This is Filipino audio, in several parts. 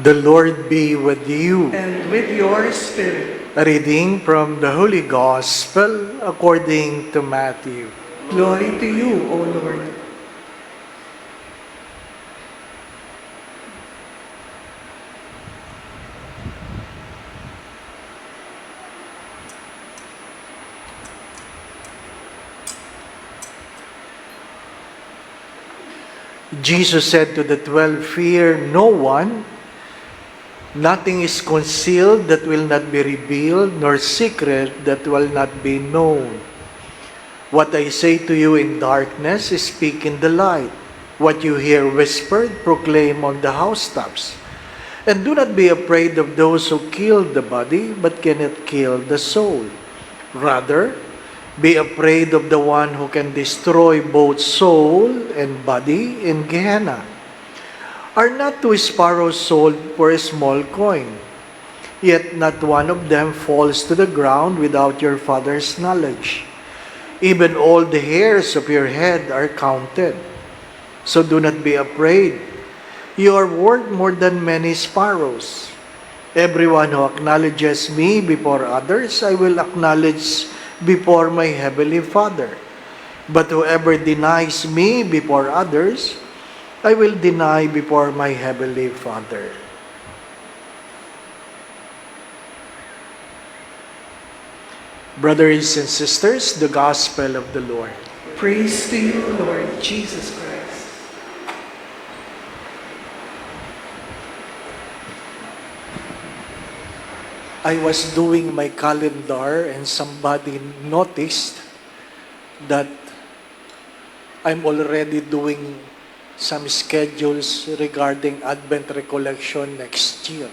The Lord be with you. And with your spirit. A reading from the Holy Gospel according to Matthew. Glory to you, O Lord. Jesus said to the 12, "Fear no one. Nothing is concealed that will not be revealed, nor secret that will not be known. What I say to you in darkness, speak in the light. What you hear whispered, proclaim on the housetops. And do not be afraid of those who kill the body, but cannot kill the soul. Rather, be afraid of the one who can destroy both soul and body in Gehenna. Are not two sparrows sold for a small coin? Yet not one of them falls to the ground without your Father's knowledge. Even all the hairs of your head are counted. So do not be afraid. You are worth more than many sparrows. Everyone who acknowledges me before others, I will acknowledge before my heavenly Father. But whoever denies me before others, I will deny before my heavenly Father." Brothers and sisters, the Gospel of the Lord. Praise to you, Lord Jesus Christ. I was doing my calendar and somebody noticed that I'm already doing some schedules regarding Advent Recollection next year.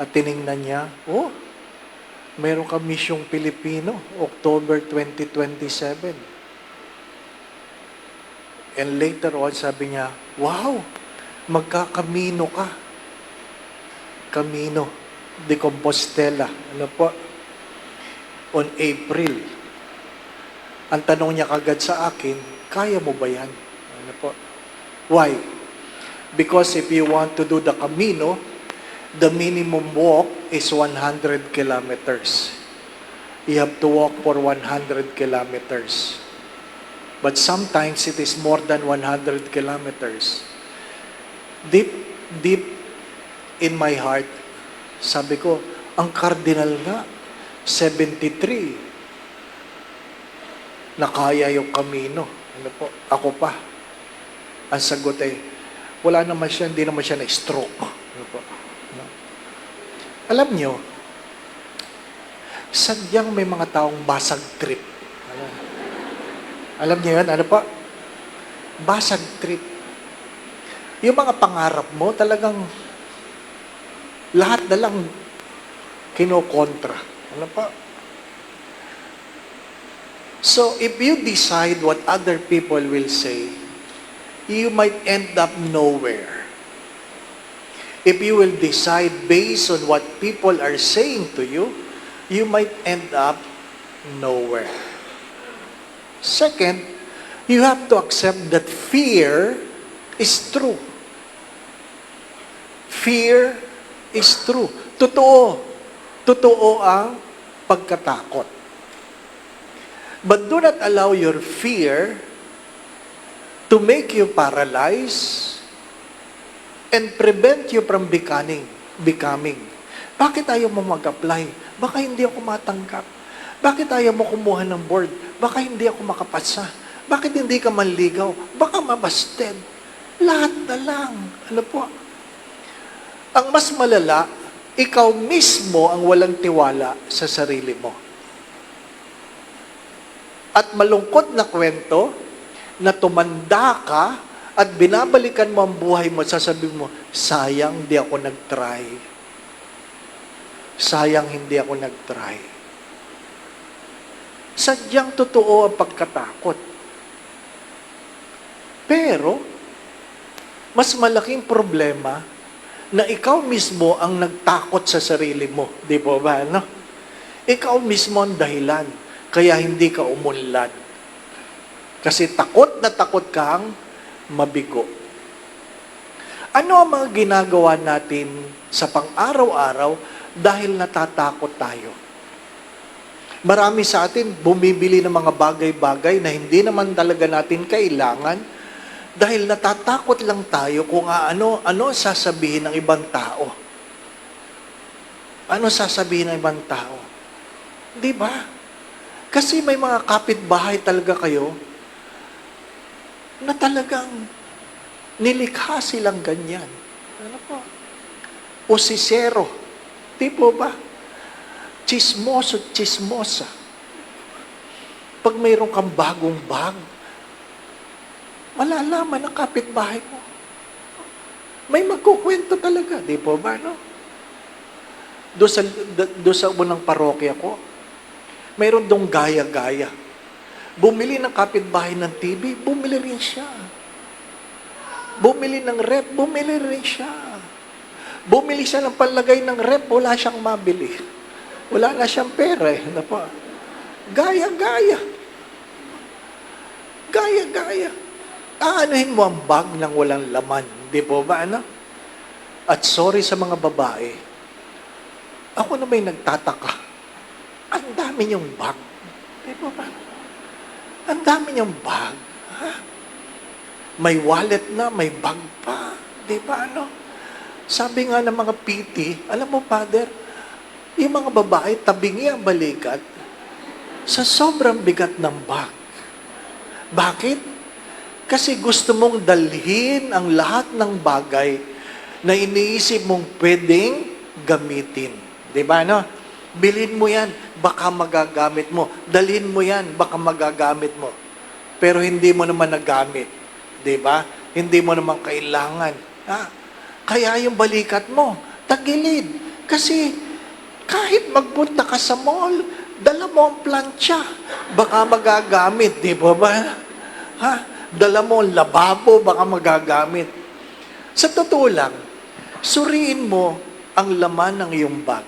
At tiningnan niya, meron ka misyong Pilipino, October 2027. And later on, sabi niya, wow, magkakamino ka. Camino de Compostela. Ano po? On April. Ang tanong niya kagad sa akin, kaya mo ba yan? Ano po? Why? Because if you want to do the Camino, the minimum walk is 100 kilometers. You have to walk for 100 kilometers. But sometimes it is more than 100 kilometers. Deep in my heart, sabi ko, ang cardinal nga, 73. Na kaya yung Camino. Ano po? Ako pa. Ang sagot ay, wala naman siya, hindi naman siya na-stroke. Ano po? No? Alam nyo, sadyang may mga taong basag trip. Alam nyo yan? Ano po? Basag trip. Yung mga pangarap mo, talagang lahat na lang kinokontra. Ano pa? So, if you decide what other people will say, you might end up nowhere. If you will decide based on what people are saying to you, you might end up nowhere. Second, you have to accept that fear is true. Fear is true. Totoo. Totoo ang pagkatakot. But do not allow your fear to make you paralyzed and prevent you from becoming. Bakit ayaw mo mag-apply? Baka hindi ako matanggap. Bakit ayaw mo kumuha ng board? Baka hindi ako makapasa. Bakit hindi ka manligaw? Baka mabasted. Lahat na lang. Ano po? Ang mas malala, ikaw mismo ang walang tiwala sa sarili mo. At malungkot na kwento, na tumanda ka at binabalikan mo ang buhay mo, sasabihin mo, sayang hindi ako nag-try. Sayang hindi ako nag-try. Sadyang totoo ang pagkatakot. Pero, mas malaking problema na ikaw mismo ang nagtakot sa sarili mo. Di po ba? No? Ikaw mismo ang dahilan. Kaya hindi ka umunlad. Kasi takot na takot kang mabigo. Ano ang mga ginagawa natin sa pang-araw-araw dahil natatakot tayo? Marami sa atin bumibili ng mga bagay-bagay na hindi naman talaga natin kailangan dahil natatakot ano sasabihin ng ibang tao. Ano sasabihin ng ibang tao? Di ba? Kasi may mga kapitbahay talaga kayo na talagang nilikha silang ganyan. Ano po? Osisero. Di po ba? Chismoso, chismosa. Pag mayroon kang bagong bag, malalaman ang kapitbahay mo. May magkukwento talaga. Di po ba, no? Doon sa unang parokya ko, mayroon dong gaya-gaya. Bumili ng kapitbahay ng TV, bumili rin siya. Bumili ng rep, bumili rin siya. Bumili siya ng panlagay ng rep, wala siyang mabili. Wala na siyang pera eh. Ano pa? Gaya-gaya. Gaya-gaya. Aanuhin mo ang bag ng walang laman. Di po ba, ano? At sorry sa mga babae, ako na may nagtataka. Ang dami niyong bag. Di po ba? Ang dami niyong bag. Ha? May wallet na, may bag pa. Di ba, ano? Sabi nga ng mga PT, alam mo, Father, yung mga babae, tabingi ang balikat sa sobrang bigat ng bag. Bakit? Kasi gusto mong dalhin ang lahat ng bagay na iniisip mong pwedeng gamitin. Diba, no? Bilhin mo yan, baka magagamit mo. Dalhin mo yan, baka magagamit mo. Pero hindi mo naman nagamit. Diba? Hindi mo naman kailangan. Ha? Kaya yung balikat mo, tagilid. Kasi kahit magpunta ka sa mall, dala mo ang plancha. Baka magagamit, di ba ba? Ha? Dala mo ang lababo, baka magagamit. Sa totoo lang, suriin mo ang laman ng iyong bag.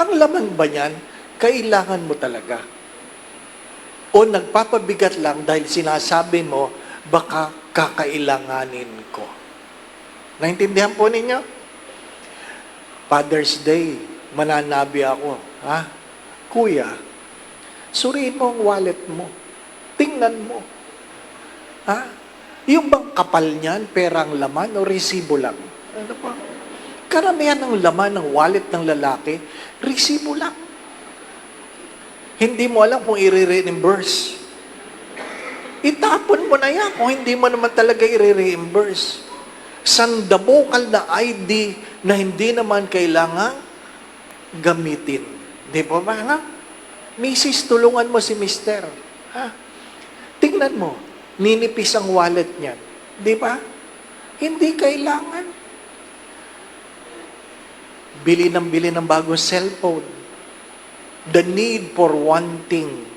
Ang laman ba niyan, kailangan mo talaga? O nagpapabigat lang dahil sinasabi mo, baka kakailanganin ko. Naintindihan po ninyo? Father's Day, mananabi ako, ha? Kuya, suriin mo ang wallet mo. Tingnan mo. Ha? Yung bang kapal niyan, perang laman o resibo lang? Ano pa? Karamihan ng laman ng wallet ng lalaki, resibo lang. Hindi mo alam kung i-reimburse. Itapon mo na yan kung hindi mo naman talaga i-reimburse. Sandabukal na ID na hindi naman kailangan gamitin. Di ba ba, ha? Mrs., tulungan mo si Mister. Ha? Tingnan mo, ninipis ang wallet niyan. Di ba? Hindi kailangan. Bili ng bagong cellphone. The need for wanting.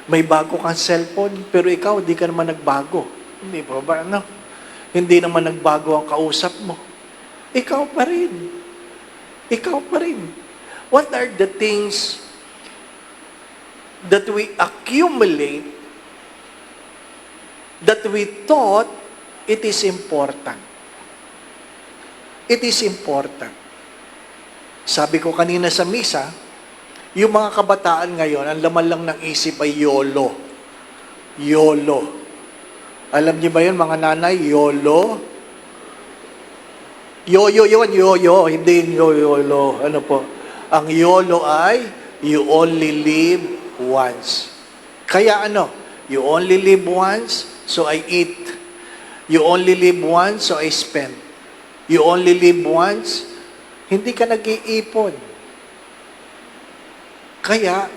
May bago kang cellphone, pero ikaw, di ka naman nagbago. Hindi ba ba, ano? Hindi naman nagbago ang kausap mo. Ikaw pa rin. Ikaw pa rin. What are the things that we accumulate that we thought it is important? It is important. Sabi ko kanina sa misa, yung mga kabataan ngayon, ang laman lang ng isip ay YOLO. YOLO. Alam niyo ba yun, mga nanay? YOLO? Yo-yo yun, yo-yo. Hindi yo-yolo. Ano po? Ang YOLO ay, you only live once. Kaya ano? You only live once, so I eat. You only live once, so I spend. You only live once, hindi ka nag-iipon. Kaya,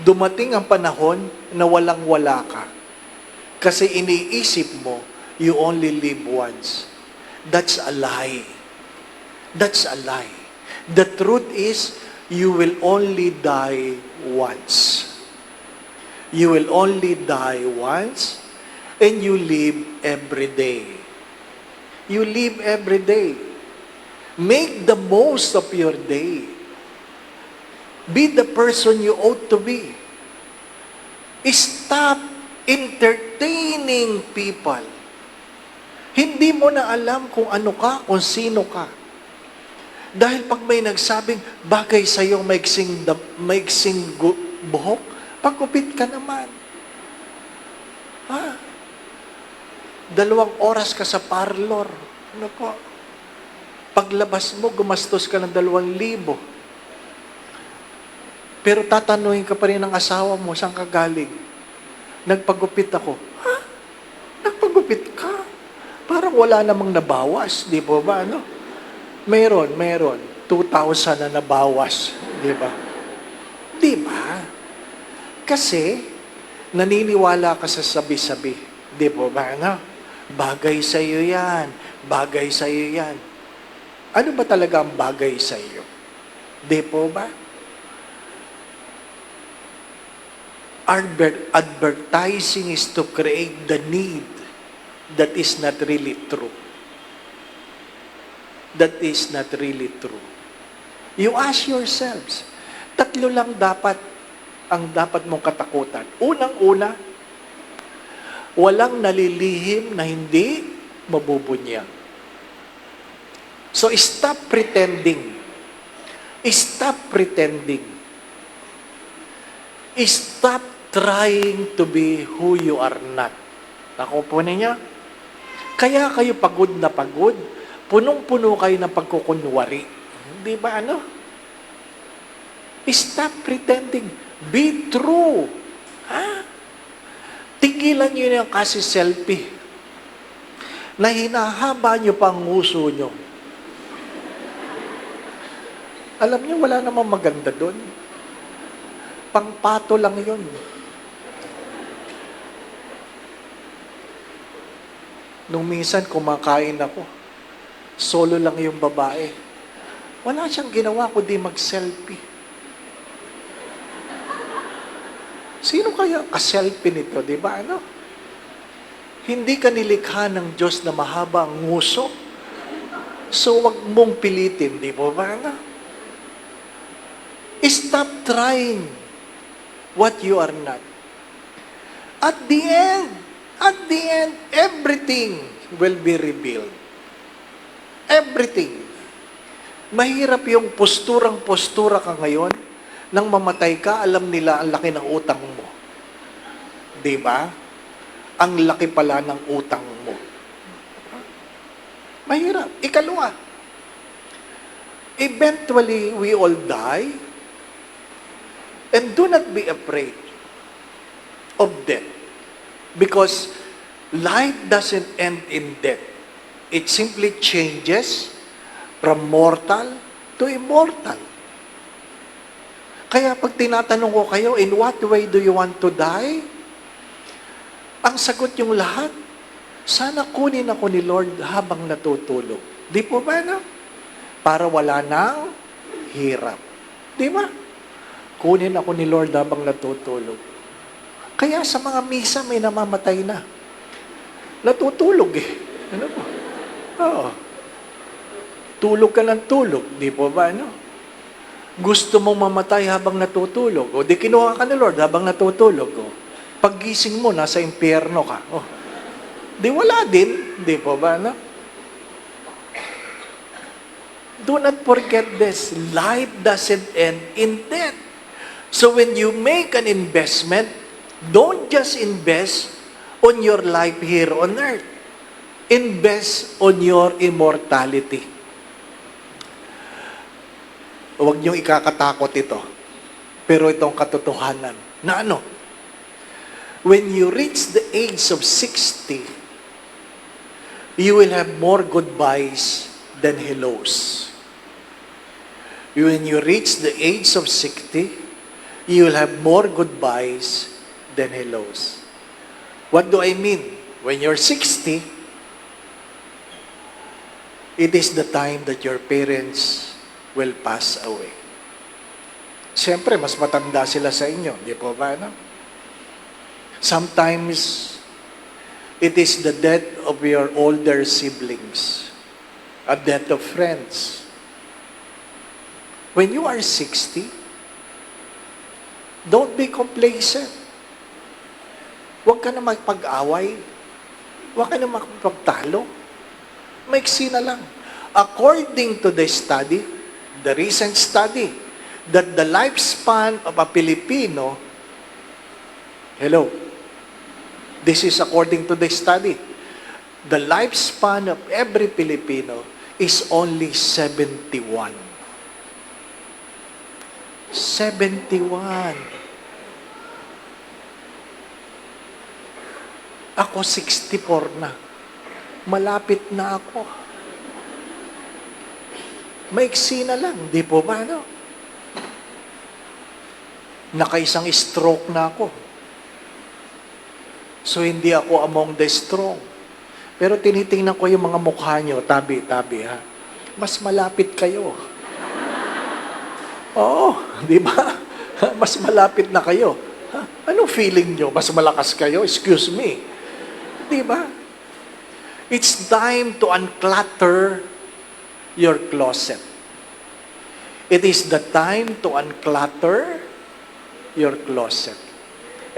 dumating ang panahon na walang-wala ka. Kasi iniisip mo, you only live once. That's a lie. That's a lie. The truth is, you will only die once. You will only die once, and you live every day. You live every day. Make the most of your day. Be the person you ought to be. Stop entertaining people. Hindi mo na alam kung ano ka, kung sino ka. Dahil pag may nagsabing, bagay sa iyo maiksing buhok, pagkupit ka naman. Ha? 2 oras ka sa parlor. Ano po? Paglabas mo, gumastos ka ng 2,000. Pero tatanungin ka pa rin ng asawa mo, saan ka galing? Nagpagupit ako. Ha? Nagpagupit ka? Parang wala namang nabawas, di po ba? Ano? Meron. 2,000 na nabawas, di ba? Di ba? Kasi, naniniwala ka sa sabi-sabi. Di po ba? Ano? Bagay sa iyo yan. Bagay sa iyo yan. Ano ba talaga ang bagay sa iyo? Di po ba? Advertising is to create the need that is not really true. That is not really true. You ask yourselves, 3 lang ang dapat mong katakutan. Unang-una, walang nalilihim na hindi mabubunyag. So stop pretending. Stop pretending. Stop trying to be who you are not. Ako po ninyo, kaya kayo pagod na pagod, punong-puno kayo ng pagkukunwari. Di ba ano? Stop pretending. Be true. Ha? Tigilan nyo yung kasi selfie. Na hinahaba nyo pang nguso nyo. Alam nyo, wala namang maganda doon. Pangpato lang yun. Nung minsan kumakain ako, solo lang yung babae. Wala siyang ginawa kundi mag-selfie. Sino kaya ka-selfie nito, di ba? Ano? Hindi ka nilikha ng Diyos na mahaba ang nguso. So, wag mong pilitin, di ba? Ano? Stop trying what you are not. At the end, everything will be revealed. Everything. Mahirap yung posturang-postura ka ngayon. Nang mamatay ka, alam nila ang laki ng utang mo. Di ba? Ang laki pala ng utang mo. Mahirap. Ikalawa, eventually, we all die. And do not be afraid of death. Because life doesn't end in death. It simply changes from mortal to immortal. Kaya pag tinatanong ko kayo, in what way do you want to die? Ang sagot yung lahat, sana kunin ako ni Lord habang natutulog. Di po ba na? Para wala nang hirap. Di ba? Kunin ako ni Lord habang natutulog. Kaya sa mga misa may namamatay na. Natutulog eh. Ano po? Oo. Tulog ka ng tulog. Di po ba, ano? Gusto mong mamatay habang natutulog. O di kinuha ka ni Lord habang natutulog. O, paggising mo, nasa impyerno ka. O, di wala din. Di po ba, ano? Do not forget this. Life doesn't end in death. So when you make an investment, don't just invest on your life here on earth. Invest on your immortality. Huwag niyong ikakatakot ito. Pero itong katotohanan. Na ano? When you reach the age of 60, you will have more goodbyes than hellos. When you reach the age of 60, you will have more goodbyes than hellos. What do I mean? When you're 60, it is the time that your parents will pass away. Siyempre, mas matanda sila sa inyo. Di po ba, no? Sometimes, it is the death of your older siblings. A death of friends. When you are 60, don't be complacent. Huwag ka na magpag-away. Huwag ka na magpagtalo. Maiksi na lang. According to the study, the recent study, that the lifespan of a Filipino, hello, this is according to the study, the lifespan of every Filipino is only 71. 71. Ako 64 na. Malapit na ako. Maiksi na lang, di po ba, no? Nakaisang stroke na ako. So, hindi ako among the strong. Pero tinitingnan ko yung mga mukha nyo, tabi-tabi, ha? Mas malapit kayo. Oo, di ba? Mas malapit na kayo. Ha? Anong feeling nyo? Mas malakas kayo? Excuse me. Di ba? It's time to unclutter your closet. It is the time to unclutter your closet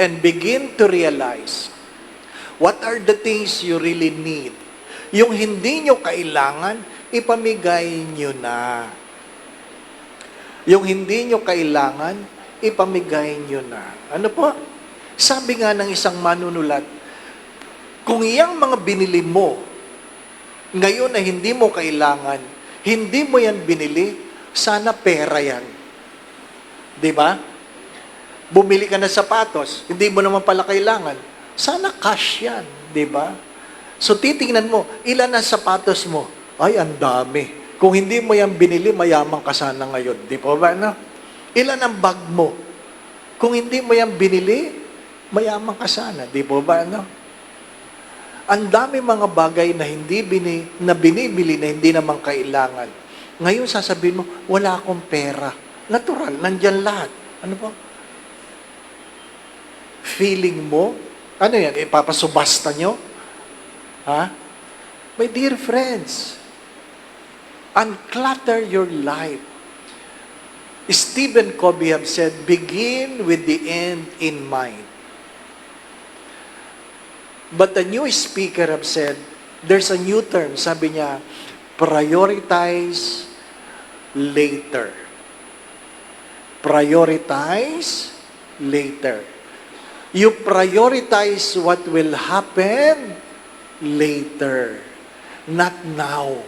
and begin to realize what are the things you really need. Yung hindi nyo kailangan, ipamigay nyo na. Yung hindi nyo kailangan, ipamigay nyo na. Ano po? Sabi nga ng isang manunulat, kung iyang mga binili mo, ngayon na hindi mo kailangan, hindi mo yan binili, sana pera yan. Di ba? Bumili ka ng sapatos, hindi mo naman pala kailangan, sana cash yan. Di ba? So titingnan mo, ilan ang sapatos mo? Ay, ang dami. Kung hindi mo yan binili, mayaman ka sana ngayon. Di po ba? No? Ilan ang bag mo? Kung hindi mo yan binili, mayaman ka sana. Di po ba? No? Ang dami mga bagay na binibili na hindi naman kailangan. Ngayon sasabihin mo, wala akong pera. Natural, nandyan lahat. Ano po? Feeling mo? Ano yan? Ipapasubasta nyo? Ha? My dear friends, unclutter your life. Stephen Covey have said, begin with the end in mind. But the new speaker have said, there's a new term, sabi niya, prioritize later. Prioritize later. You prioritize what will happen later. Not now.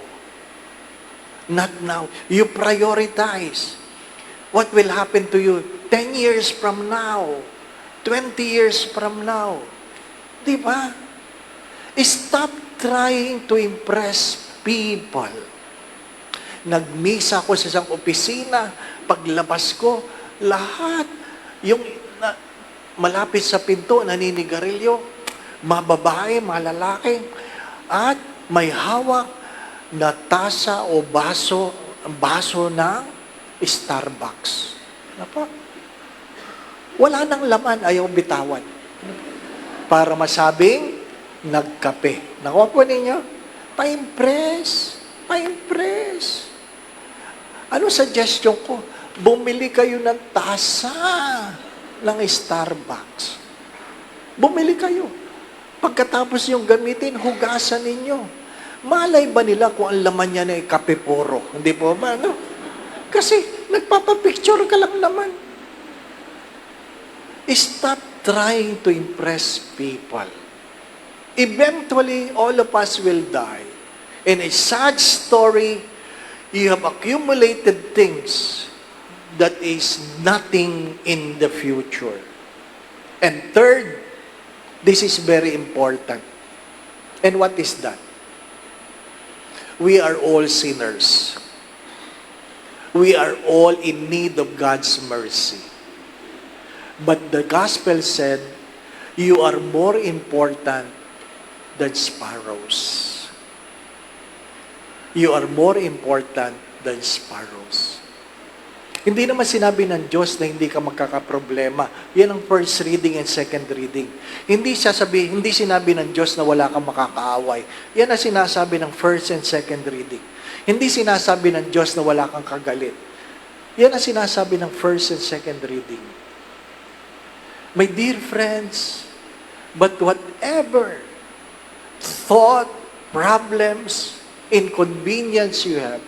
Not now. You prioritize what will happen to you 10 years from now, 20 years from now. Di ba? Stop trying to impress people. Nagmisa ako sa isang opisina, paglabas ko, lahat, yung malapit sa pinto, naninigarilyo, mababae, malalaki, at may hawak na tasa o baso ng Starbucks. Ano po? Wala nang laman, ayaw bitawan. Para masabing, nagkape. Nakuha po ninyo? Pa-impress. Pa-impress. Ano suggestion ko? Bumili kayo ng tasa ng Starbucks. Bumili kayo. Pagkatapos yung gamitin, hugasan ninyo. Malay ba nila kung ang laman niya na kape puro? Hindi po ba, no? Kasi nagpapapicture ka lang naman. Stop trying to impress people. Eventually, all of us will die. In a sad story, you have accumulated things that is nothing in the future. And third, this is very important. And what is that? We are all sinners. We are all in need of God's mercy. But the gospel said, you are more important than sparrows. You are more important than sparrows. Hindi naman sinabi ng Diyos na hindi ka magkakaproblema. Yan ang first reading and second reading. Hindi sinabi ng Diyos na wala kang makakaaway. Yan ang sinasabi ng first and second reading. Hindi sinasabi ng Diyos na wala kang kagalit. Yan ang sinasabi ng first and second reading. My dear friends, but whatever thought, problems, inconvenience you have,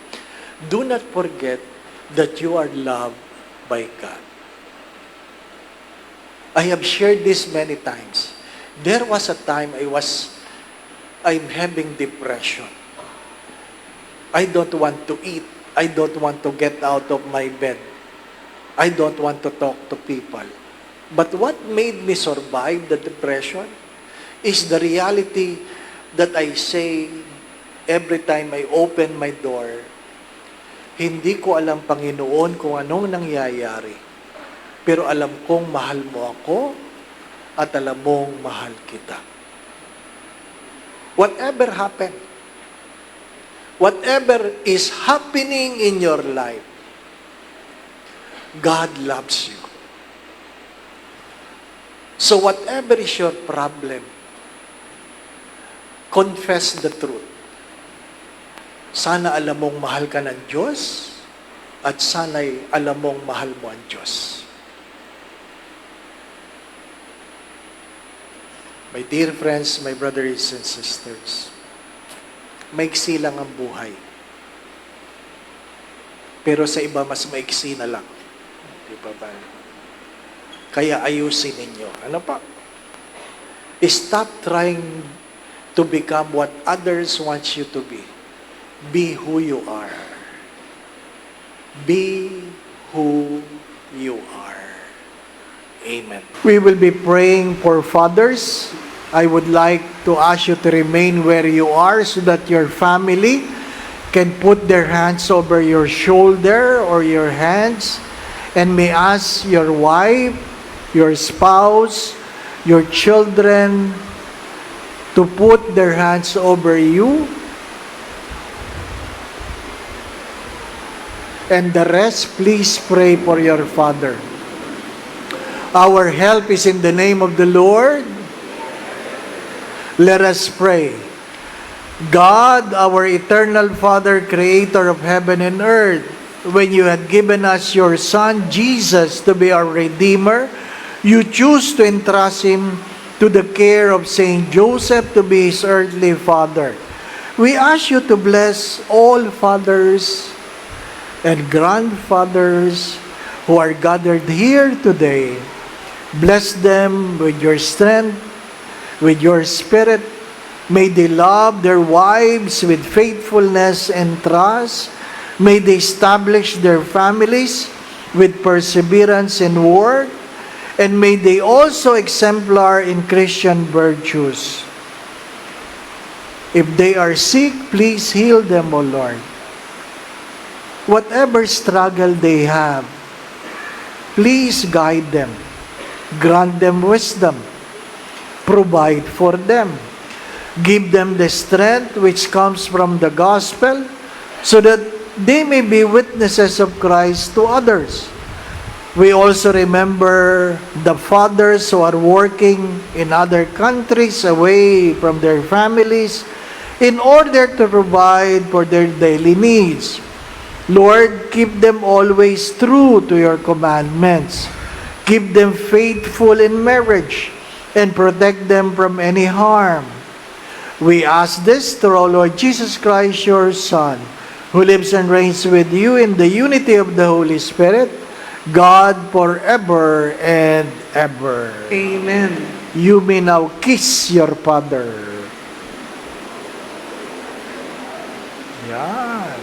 do not forget that you are loved by God. I have shared this many times. There was a time I'm having depression. I don't want to eat. I don't want to get out of my bed. I don't want to talk to people. But what made me survive the depression is the reality that I say every time I open my door, hindi ko alam, Panginoon, kung anong nangyayari. Pero alam kong mahal mo ako at alam mong mahal kita. Whatever happened, whatever is happening in your life, God loves you. So whatever is your problem, confess the truth. Sana alam mong mahal ka ng Diyos at sana'y alam mong mahal mo ang Diyos. My dear friends, my brothers and sisters, maiksi lang ang buhay. Pero sa iba, mas maiksi na lang. Di ba ba? Kaya ayusin ninyo. Ano pa? Stop trying to become what others want you to be. Be who you are. Be who you are. Amen. We will be praying for fathers. I would like to ask you to remain where you are so that your family can put their hands over your shoulder or your hands and may ask your wife, your spouse, your children to put their hands over you. And the rest, please pray for your father. Our help is in the name of the Lord. Let us pray. God, our eternal Father, creator of heaven and earth, when you had given us your Son, Jesus, to be our Redeemer, you choose to entrust him to the care of Saint Joseph to be his earthly father. We ask you to bless all fathers and grandfathers who are gathered here today. Bless them with your strength, with your spirit. May they love their wives with faithfulness and trust. May they establish their families with perseverance and work. And may they also exemplar in Christian virtues. If they are sick, please heal them, O Lord. Whatever struggle they have, please guide them. Grant them wisdom. Provide for them. Give them the strength which comes from the gospel so that they may be witnesses of Christ to others. We also remember the fathers who are working in other countries away from their families in order to provide for their daily needs. Lord, keep them always true to your commandments. Keep them faithful in marriage and protect them from any harm. We ask this through our Lord Jesus Christ, your Son, who lives and reigns with you in the unity of the Holy Spirit, God forever and ever. Amen. You may now kiss your father. Yan.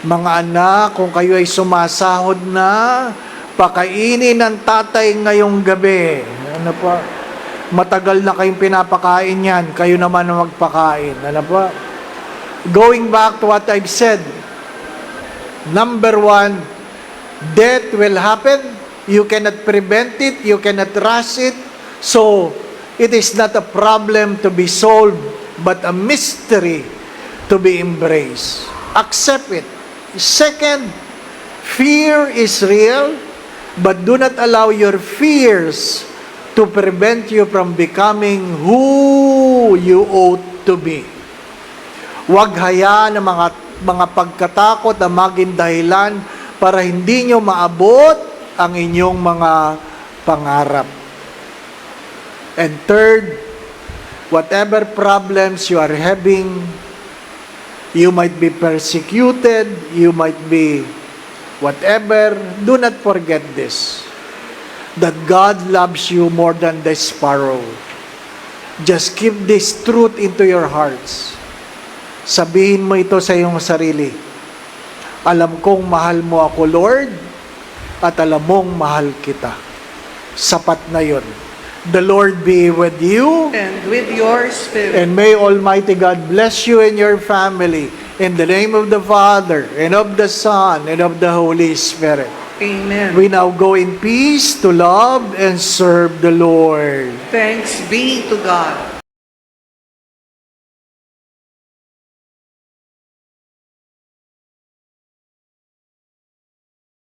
Mga anak, kung kayo ay sumasahod na, pakainin ng tatay ngayong gabi. Ano pa? Matagal na kayong pinapakain yan. Kayo naman ang magpakain. Ano pa? Going back to what I've said. Number one, death will happen. You cannot prevent it. You cannot rush it. So, it is not a problem to be solved, but a mystery to be embraced. Accept it. Second, fear is real, but do not allow your fears to prevent you from becoming who you ought to be. Huwag hayaan ng mga pagkatakot na maging dahilan para hindi nyo maabot ang inyong mga pangarap. And third, whatever problems you are having, You might be persecuted, you might be whatever. Do not forget this, that God loves you more than the sparrow. Just keep this truth into your hearts. Sabihin mo ito sa iyong sarili. Alam kong mahal mo ako, Lord, at alam mong mahal kita. Sapat na yun. The Lord be with you, And with your spirit. and may Almighty God bless you and your family. In the name of the Father, and of the Son, and of the Holy Spirit. Amen. We now go in peace to love and serve the Lord. Thanks be to God.